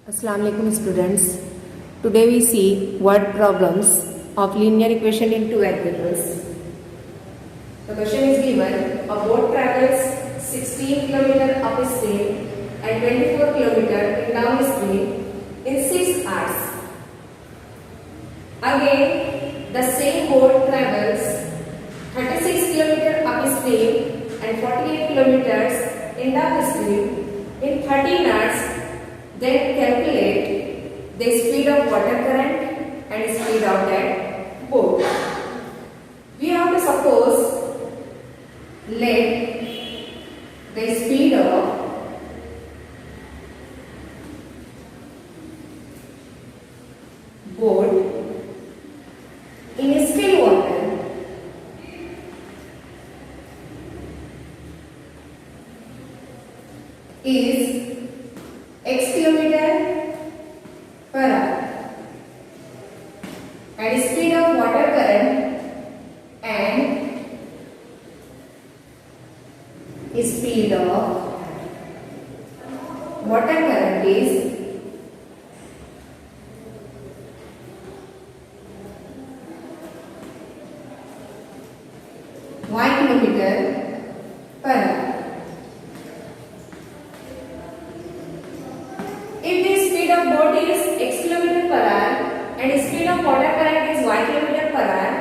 Assalamu alaikum students. Today we see word problems of linear equation in two variables. The question is given: a boat travels 16 km upstream and 24 km in downstream in 6 hours. Again, the same boat travels 36 km upstream and 48 km in downstream in 13 hours. Then calculate the speed of water current and speed of that boat. We have to suppose let the speed of boat in still water is x kilometer per hour and speed of water current and speed of water current is y kilometer per hour. If the speed of boat is x kilometer per hour and speed of water current is y kilometer per hour,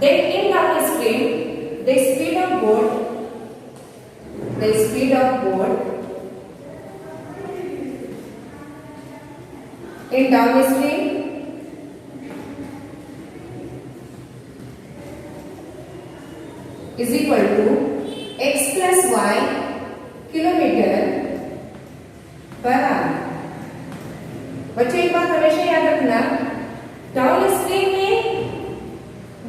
then in downstream the speed of boat in downstream is equal to x plus y kilometre per hour. बच्चों एक बात हमेशा याद रखना, down stream में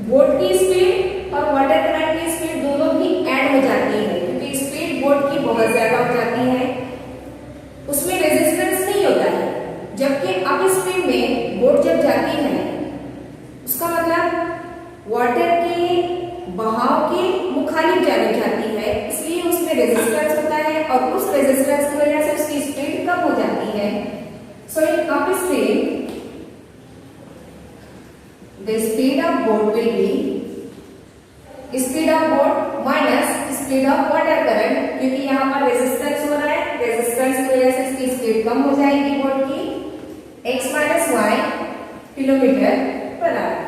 boat की speed और water current की स्पीड दोनों की ऐड हो जाती है, क्योंकि स्पीड बोट की बहुत ज्यादा हो जाती है, उसमें रेजिस्टेंस नहीं होता है. जबकि अप स्ट्रीम में बोट जब जाती है उसका मतलब वाटर के बहाव के मुखालिफ जाती है, इसलिए उसमें रेजिस्टेंस होता है और उस रेजिस्टेंस की वजह से उसकी स्पीड कम हो जाती है. So in upstream, the speed of boat will be speed of boat minus speed of water current, क्योंकि यहाँ पर रेजिस्टेंस हो रहा है, रेजिस्टेंस की वजह से इसकी स्पीड कम हो जाएगी बोट की, x minus y kilometre per hour.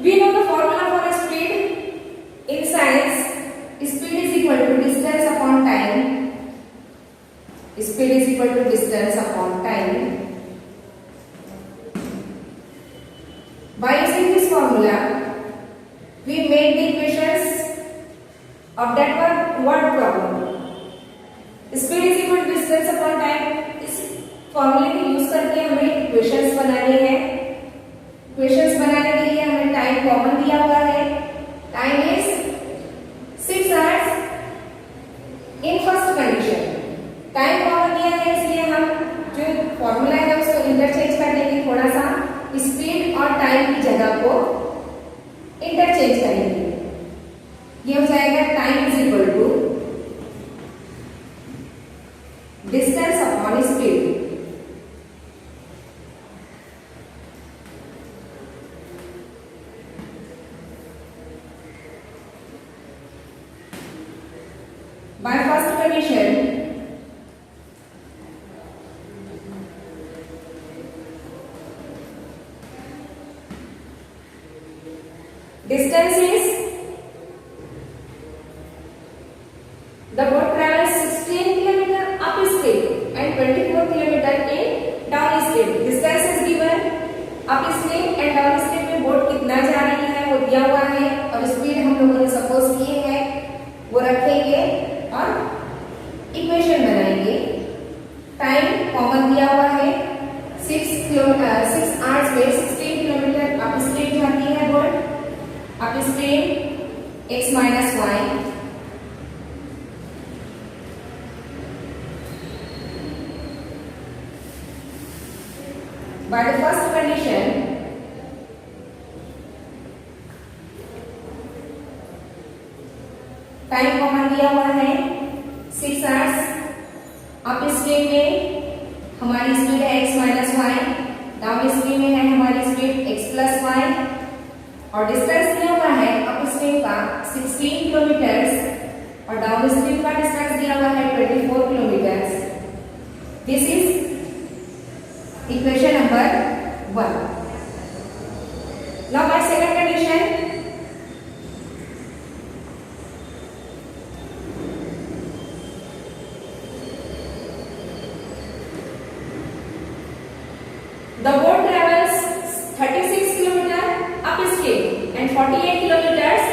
We know the formula for speed. In science, speed is equal to distance upon time. Speed is equal to distance upon time. By using this formula, we made the equations of that word problem. Speed is equal to distance upon time. इस फॉर्मूले को use करके हमें equations बनानी है. Equations बनाने के लिए हमें टाइम कॉमन दिया हुआ है. Time is 6 hours in first condition. Time common दिया है, इसलिए हम जो फॉर्मूला है उसको इंटरचेंज कर देंगे. थोड़ा सा स्पीड और टाइम की जगह को इंटरचेंज करेंगे. ये हो जाएगा time is equal to distance upon speed. By first condition, distance is the boat travels 16 km upstream and 24 km in downstream. Distance is given. upstream and downstream में बोट कितना जा रही है वो दिया हुआ है और स्पीड हम लोगों ने सपोज किए हैं वो रखेंगे और इक्वेशन बनाएंगे. टाइम कॉमन दिया हुआ है. 6 आवर्स में 16 किलोमीटर अपस्ट्रीम जाती है boat. upstream x minus y by the first condition, time common दिया हुआ है 6 hours. अपस्ट्रीम में हमारी स्पीड है x minus y, downstream में है हमारी स्पीड x प्लस वाई, और डिस्टेंस दिया हुआ है अप स्ट्रीम का 16 किलोमीटर्स और डाउन स्ट्रीम का डिस्टेंस दिया हुआ है 24 kilometres. This is equation number 1। Now by second condition, the boat travels 36 kilometers upstream and 48 kilometers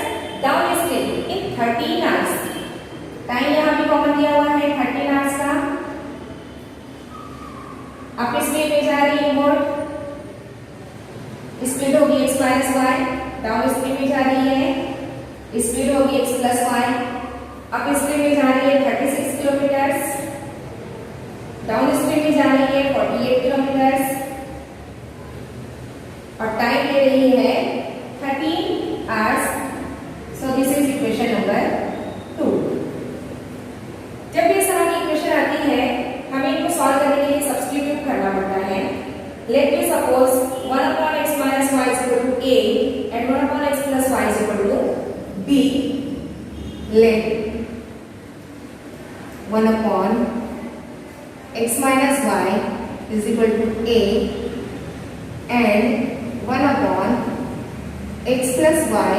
downstream in 13 hours। Time यहाँ भी कॉमन दिया हुआ है 13 hours का। अपस्ट्रीम में जा रही है बोट, स्पीड होगी x minus y, downstream में जा रही है स्पीड होगी x प्लस वाई। अपस्ट्रीम में जा रही है 36 किलोमीटर्स, डाउन स्ट्रीम में जा रही है 48 किलोमीटर्स और टाइम ले रही है 13 hours। So this is equation number 2। जब इस तरह की इक्वेशन आती है हमें इनको सॉल्व करने के लिए सब्स्टिट्यूट करना पड़ता है। Let me suppose 1 upon x minus y is equal to a and 1 upon x plus y is equal to b। let 1 upon x minus y is equal to a and 1 upon x plus y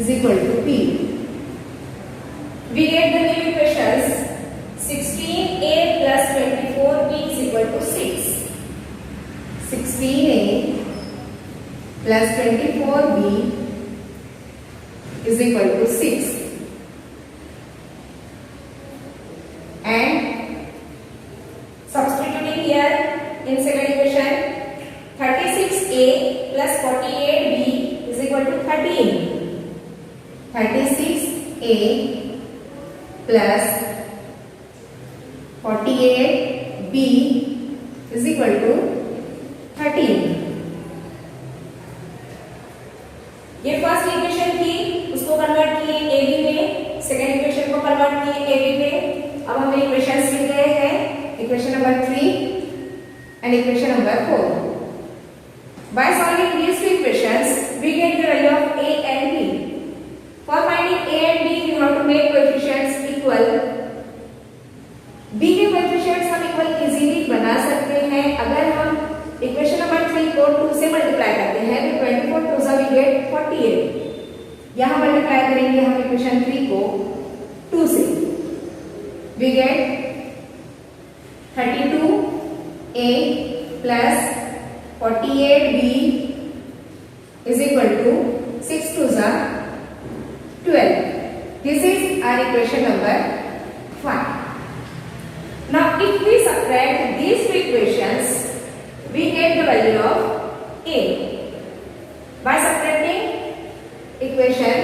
is equal to b। We get the new equations 16a plus 24b is equal to 6। 16a plus 24b is equal to 6 and substituting here in second equation 36a plus 48b is equal to 13। 36a plus 48b is equal to 13। ये first equation थी, उसको convert किए ab में, second equation को convert किए ab में। अब हमें इक्वेशंस मिल गए हैं, equation number 3 and equation number 4। By solving these two equations, we get the value of a and b. For finding a and b, we have to make coefficients equal। b के coefficients हम equal easily बना सकते हैं अगर हम equation number 3 को 2 से multiply करते हैं तो 24 2 से we get 48। यहाँ मल्टीप्लाई करेंगे हम इक्वेशन 3 को 2 से, we get 32a plus 48b is equal to 6 2 is 12। This is our equation number 5। Now if we subtract these two equations, we get the value of a by subtracting equation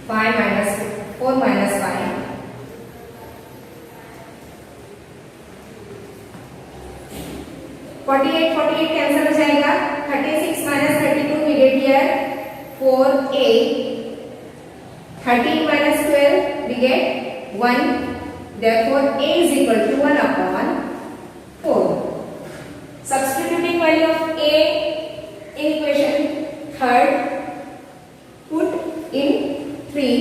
5 minus 4 minus 5। 48 48 cancel हो जाएगा, 36 minus 32 we get here 4a, 13 minus 12 we get 1, therefore a is equal to 1 upon 4। Substituting value of a in equation third, put in 3,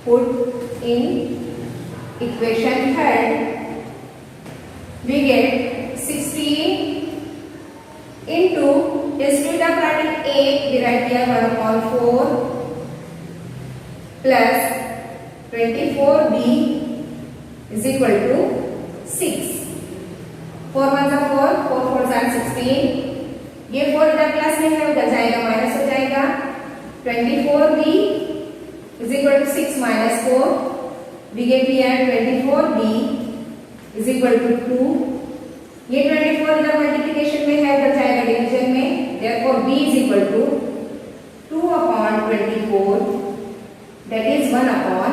put in equation third, we get 16 into distribute of writing a, we write here 1 upon 4 plus 24b is equal to 6। 4 1 4, 4 4 16, ये 4 इधर plus में है उधर जाएगा minus हो जाएगा। 24b is equal to 6 minus 4, we get here 24b is equal to 2। ये 24 इधर मल्टीप्लिकेशन में है उधर जाएगा डिवीजन में, therefore b is equal to 2 upon 24, that is 1 upon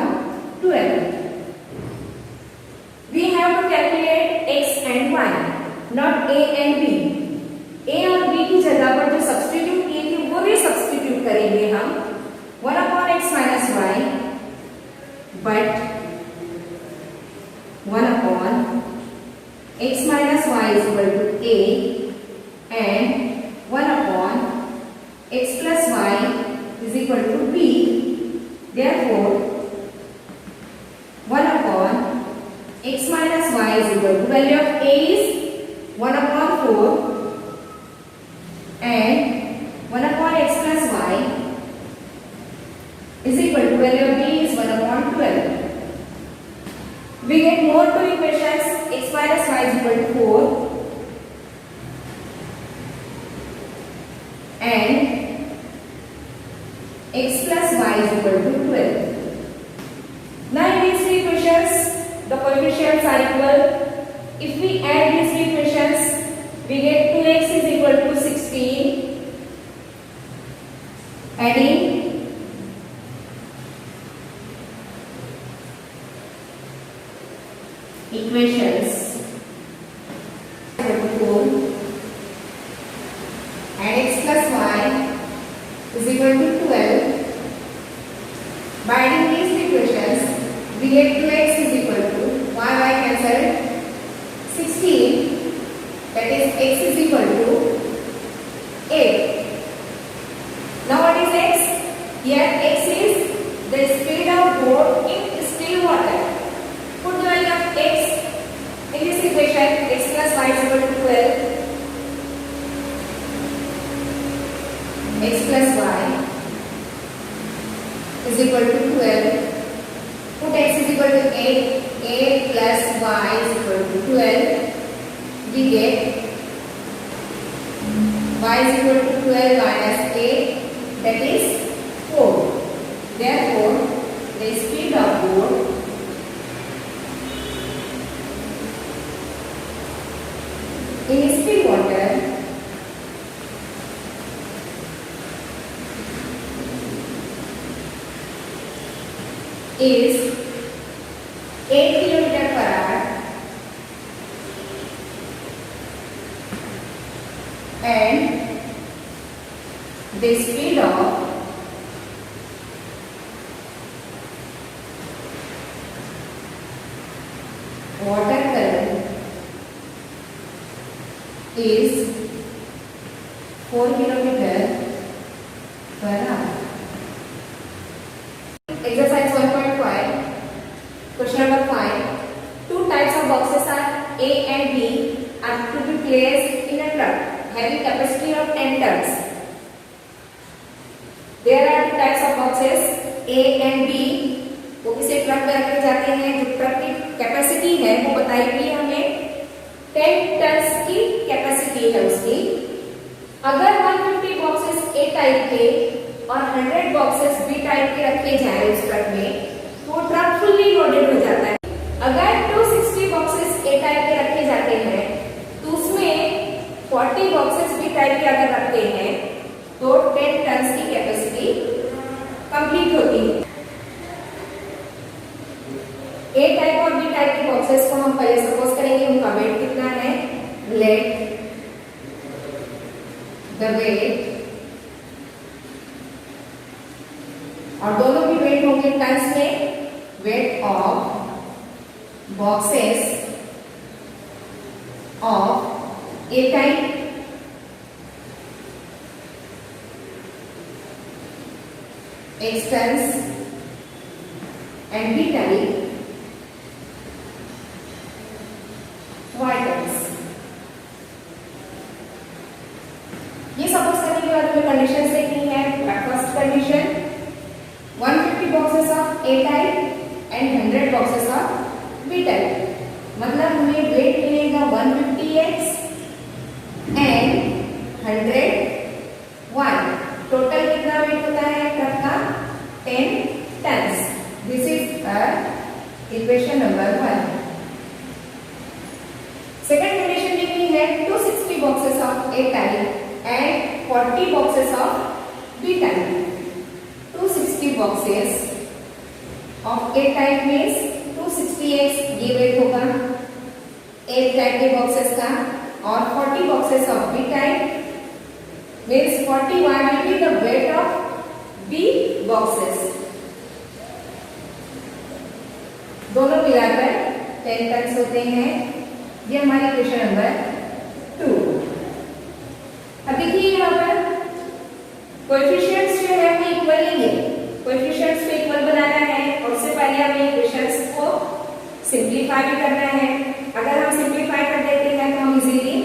12। We have to calculate x and y, not a and b। a और b की जगह पर जो सब्स्टिट्यूट किए थे वो भी सब्स्टिट्यूट करेंगे हम 1 upon x minus y, but 1 upon x minus y is equal to a and 1 upon x plus y is equal to b. Therefore 1 upon x minus y is equal to, value of a is 1 upon 4 and 1 upon x plus y is equal to, value of b is 1 upon 12. We get more two equations. X minus y is equal to 4 and x plus y is equal to 12. Now in these three equations the coefficients are equal. If we add these three equations we get 2x is equal to 16. Adding equations 4 and x plus y is equal to 12. By adding these equations we get 2x is equal to y cancelled 16, that is x is equal to 8. Now what is x? Here x is the speed of boat in still water. Put the value of x in this equation. X plus y is equal to 12. X plus y is equal to 12. Put x is equal to 8. 8 plus y is equal to 12. We get y is equal to 12 minus 8, that is 4. Therefore, the speed of boat in still water is 8 km per hour and the speed of water current is 4 km per hour. Exercise 1.5, question number 5. Two types of boxes are A and B are to be placed in a truck having capacity of 10 tons. There are two types of boxes A and B. वो किसी truck में रखे जाते हैं. जो truck की capacity है वो बताई गई हमें 10 टन्स की कैपेसिटी है उसकी. अगर 150 बॉक्सेस ए टाइप के और 100 बॉक्सेस बी टाइप के रखे जाए उस ट्रक में तो ट्रक फुल्ली लोडेड हो जाता है. अगर 260 बॉक्सेस ए टाइप के रखे जाते हैं तो उसमें 40 बॉक्सेस बी टाइप के अगर रखते हैं तो 10 टन्स की कैपेसिटी कंप्लीट होती है. ए टाइप और बी टाइप के बॉक्सेस को हम पहले सपोज करेंगे उनका वेट कितना है. लेट द वेट, और दोनों की वेट होंगे टन्स में. Weight of boxes of A type X tons and B type Y tons. ये सपोज करने के बाद हमें कंडीशन देखनी है. First condition 150 boxes of A type and 100 boxes of B type. मतलब हमें वेट मिलेगा 150X एंड 100Y. टोटल कितना वेट होता है ट्रक का? 10 tons. This is equation number 1. Second condition लिखनी है 260 boxes of A type and 40 boxes of B type. 260 boxes of A type means 260x ये वेट होगा ए टाइप के बॉक्सेस का, और 40 boxes of B type means 41 will be the weight of B boxes. दोनों मिलाकर 10 turns होते हैं। ये हमारी इक्वेशन नंबर 2। अब देखिए यहाँ पर कोएफिशिएंट्स जो है वो इक्वल ही है, कोएफिशिएंट्स को इक्वल बनाना है और उससे पहले हमें इक्वेशंस को सिंप्लीफाई भी करना है। अगर हम सिंप्लीफाई कर देते हैं तो हम इजीली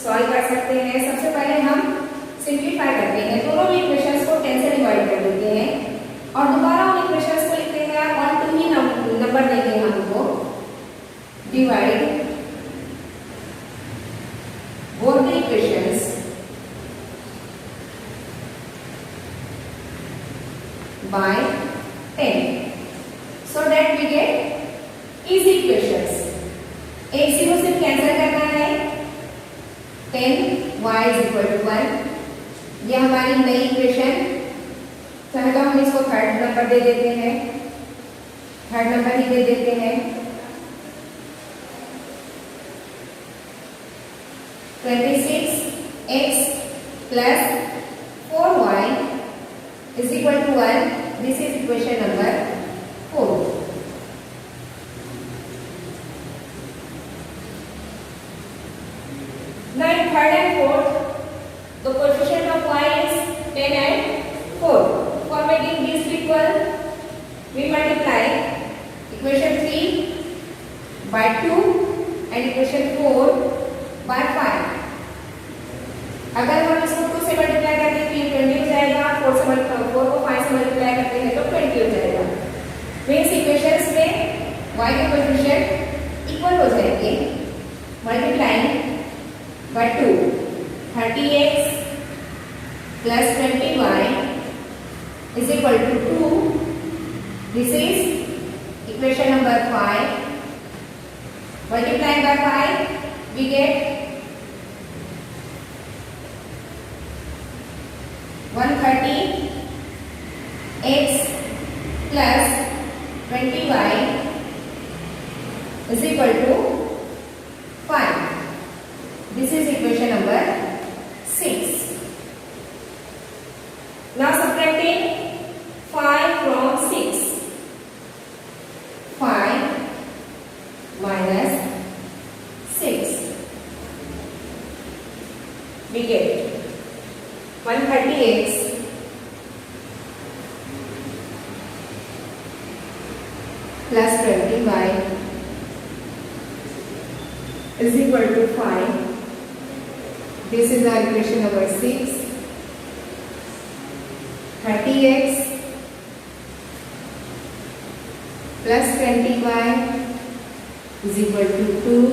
सॉल्व कर सकते हैं। सबसे पहले हम सिंप्लीफाई करते हैं, दोनों भी इक्वेशंस को 10 से डिवाइड कर देते हैं और दोबारा उन इक्वेशंस को लिखते हैं। 1 2 ही नंबर देंगे हमको। Divide both the equations by 10 so that we get easy equations। एक जीरो से कैंसिल करना है। 10y = 1, ये हमारी नई इक्वेशन। चाहे तो हम इसको थर्ड नंबर दे देते हैं, थर्ड नंबर ही दे देते हैं। 26x plus 4y = 1। This is equation number 4। Now in third and fourth, the coefficient of y is 10 and 4. For making these equal, we multiply equation 3 by 2 and equation 4 by 5। अगर हम इसको 2 से multiply करते हैं तो ये 20 हो जाएगा, 4 को 5 से मल्टीप्लाई करते हैं तो 20 हो जाएगा। मीन्स इक्वेशंस में y के कोएफिशिएंट इक्वल हो जाएंगे। Multiplying by 2, 30x plus 20y = 2। This is equation number 5। Multiplying by 5 we get 130x plus 20y = 5। This is equation number 6। Now subtracting 5 from 6, 5 minus 6, we get 130x plus 20y = 5। This is our equation number 6। 30x plus 20y = 2।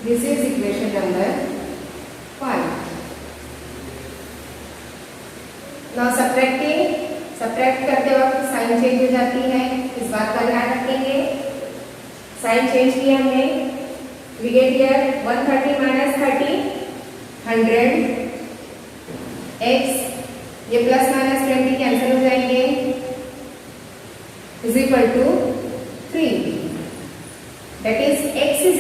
This is equation number 5। Now subtract करते वक्त sign change हो जाती है, इस बात का ध्यान रखेंगे। साइन चेंज किया हमने। We get here 130 minus 30, 100 x, ये प्लस माइनस 20 कैंसिल हो जाएंगे, = 3। That is x =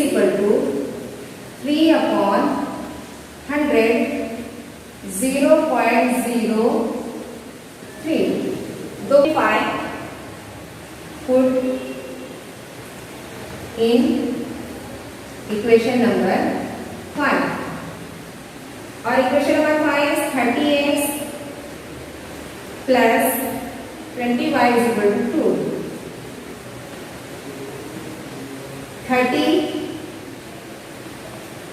3/100, 0.03। तो 5 put in equation number 5 और equation number 5 is 30x plus 20y = 2। 30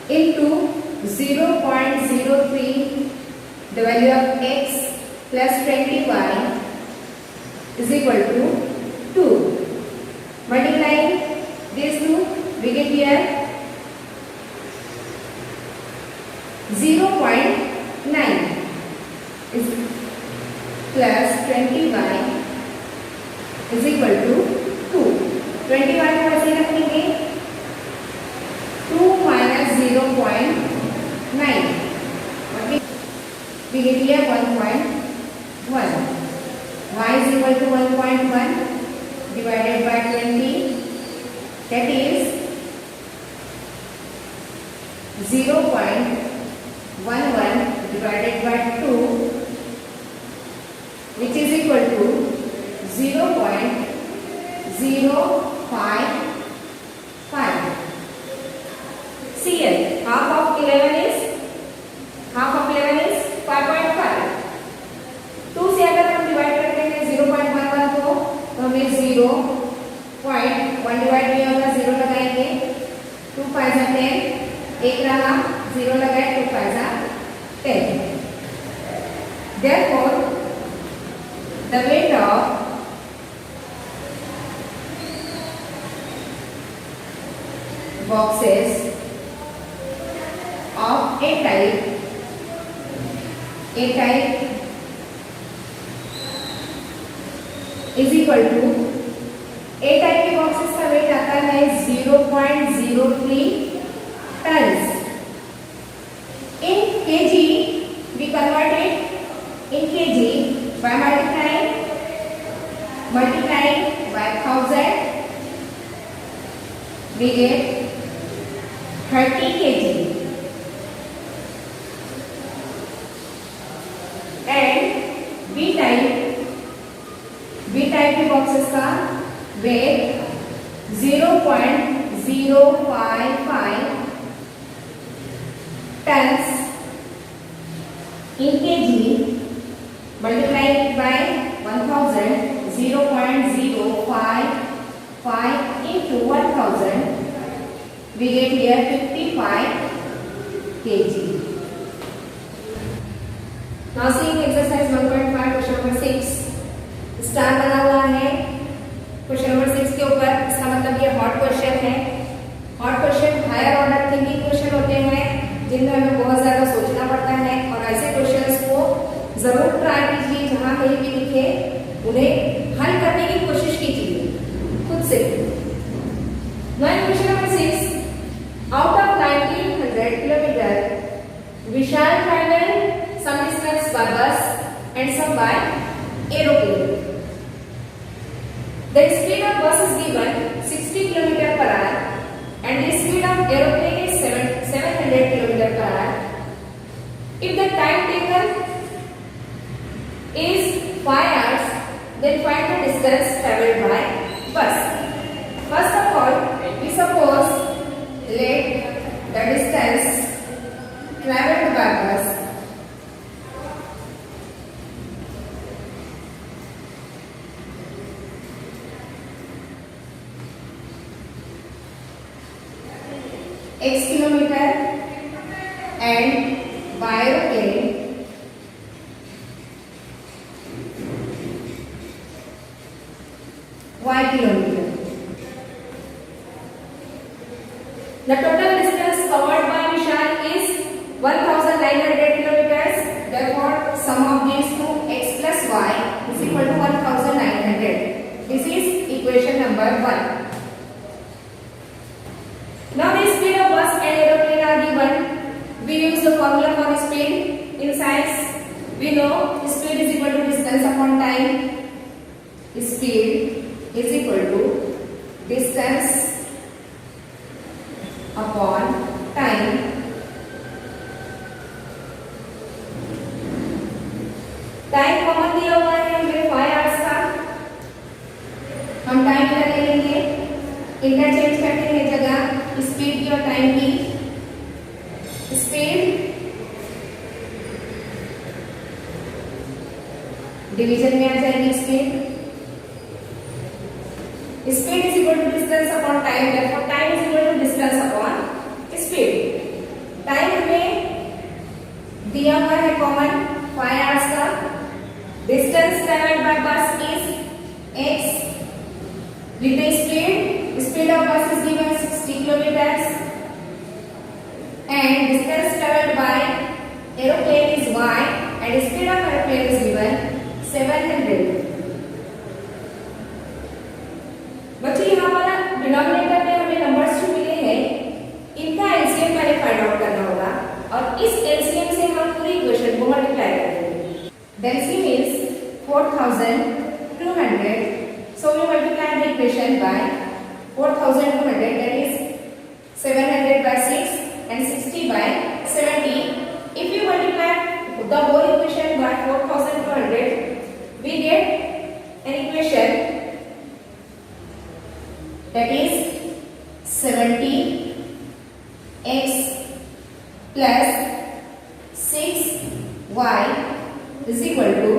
into 0.03, the value of x plus 20y = 2। Multiplying these two, we get here 0.9 plus 20y = 2। 20y को ऐसे रखेंगे, 2 minus 0.9, we get here 1.1। y = 1.1 divided by 20, that is 0.11 divided by 2, which is equal to 0.05 half of 11 is 5.5. 2 से अगर हम divide करते हैं 0.11 को तो हमें 0.1 डिवाइड किया होगा, 0 लगाएंगे, 2 5 10, एक रहा 0 लगाए, 2 5 10. Therefore, the weight of boxes of A type is equal to A type के बॉक्सेस का वेट आता है 0.03 tons. In kg we convert it in kg by multiplying by 1000 we get 30 kg. And B type के boxes का wait 0.055 tons in kg multiplied by 1000, 0.055 into 1000, we get here 55 kg. Now seeing exercise 1.5 question number 6, star बना हुआ है question number 6 के ऊपर. इसका मतलब ये हॉट क्वेश्चन है. HOT question higher order thinking question होते हैं जिनमें हमें बहुत ज्यादा सोचना पड़ता है, और ऐसे क्वेश्चंस को जरूर ट्राई कीजिए, जहां कहीं भी लिखे उन्हें हल करने की कोशिश कीजिए खुद से. Question number 6, out of 1900 kilometre Vishal travel some distance by bus and some by aeroplane. The speed of bus is given 60 km per hour and the speed of aeroplane is 700 km per hour. If the time taken is 5 hours, then find the distance traveled by bus. First of all, we suppose let the distance traveled by bus x kilometer and by aeroplane y kilometer. The total distance covered by Vishal is 1900 kilometers. Therefore, sum of these two x plus y is equal to 1900. This is equation number 1. Now the speed of bus and aeroplane are given. We use the formula for speed. In science, we know speed is equal to distance upon time. Speed is equal to distance upon time. Time common दिया हुआ है हमें 5 hours का. हम time इधर ले लेंगे, interchange करते हैं जगह स्पीड की और टाइम की. स्पीड डिवीजन में आ जाएगी. Speed is equal to distance upon time. therefore time is equal to distance upon speed. Time हमें दिया हुआ है कॉमन 5 आवर्स का. Distance travelled by bus is x. with the speed of bus is given 60 kilometers and distance traveled by aeroplane is y and speed of aeroplane is given 700. बच्चों यहाँ पर denominator में हमें नंबर्स जो मिले हैं इनका एलसीएम पहले फाइंड आउट करना होगा और इस एलसीएम से हम पूरी इक्वेशन को मल्टीप्लाई करेंगे. The LCM is 4200. So we multiply the equation by 4200, that is 700 by 6 and 60 by 70. If you multiply the whole equation by 4200, we get an equation that is 70x plus 6y is equal to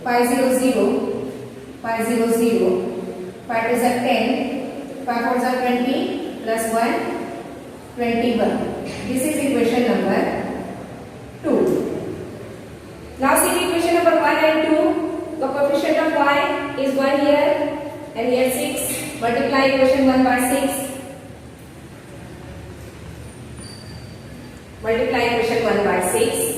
500, 500, 5 to the 10, 5 4 the 20, plus 1, 21. This is equation number 2. Now see equation number 1 and 2. The coefficient of y is 1 here and here 6. Multiply equation 1 by 6. Multiply equation 1 by 6.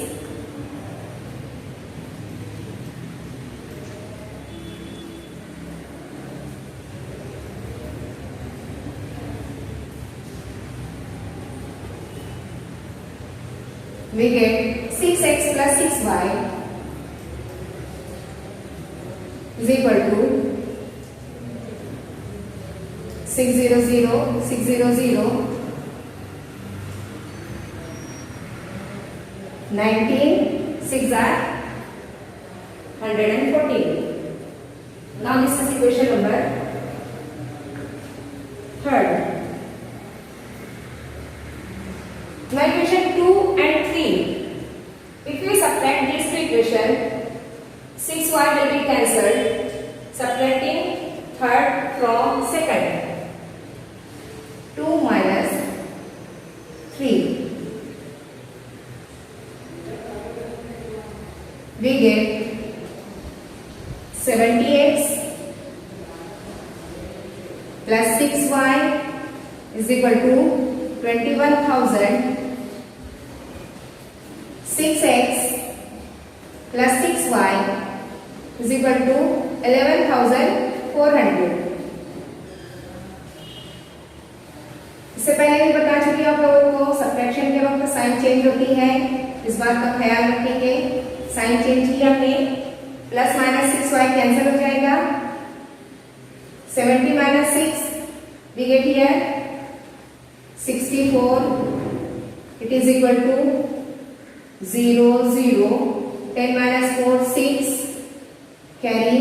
We get 6x plus 6y is equal to 600, 600, 19, 6 are 114. Now this is equation number 3rd. Now equation 2 and 3. If we subtract these two equations, 6y will be cancelled. Subtracting 3rd from 2nd. 2 minus 3. We get 70x plus 6y is equal to 21,000. 6x plus 6y is equal to 11,400. इससे पहले भी बता चुकी आप लोगों को subtraction के वक्त साइन चेंज होती है, इस बात का ख्याल रखेंगे. साइन चेंज किया हमने, प्लस माइनस 6y कैंसिल हो जाएगा. 70 minus 6 we get here 64. It is equal to 0, 0. 10 minus 4, 6. Carry.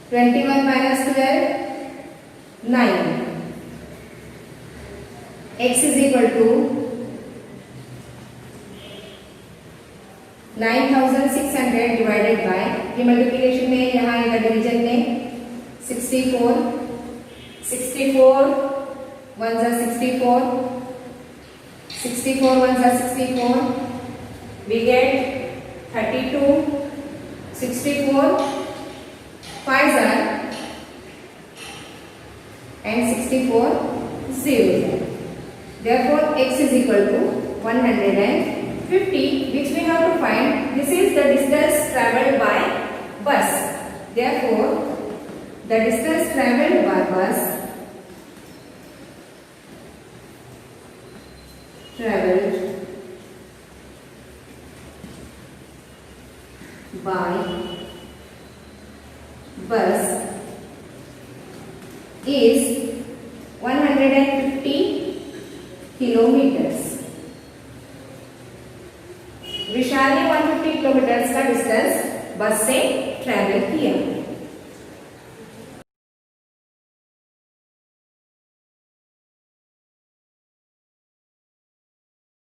21 minus 12, 9. X is equal to 9,600 divided by, ये मल्टीप्लिकेशन में यहाँ आएगा डिवीजन में 64. 64 1 जा 64. 64 1 जा 64. We get 32. 64 5 are and 64 0. Therefore x is equal to 150, which we have to find. This is the distance travelled by bus. Therefore the distance travelled by bus travelled by bus is 150 kilometers. विशाल ने 150 kilometre का distance बस से travel किया.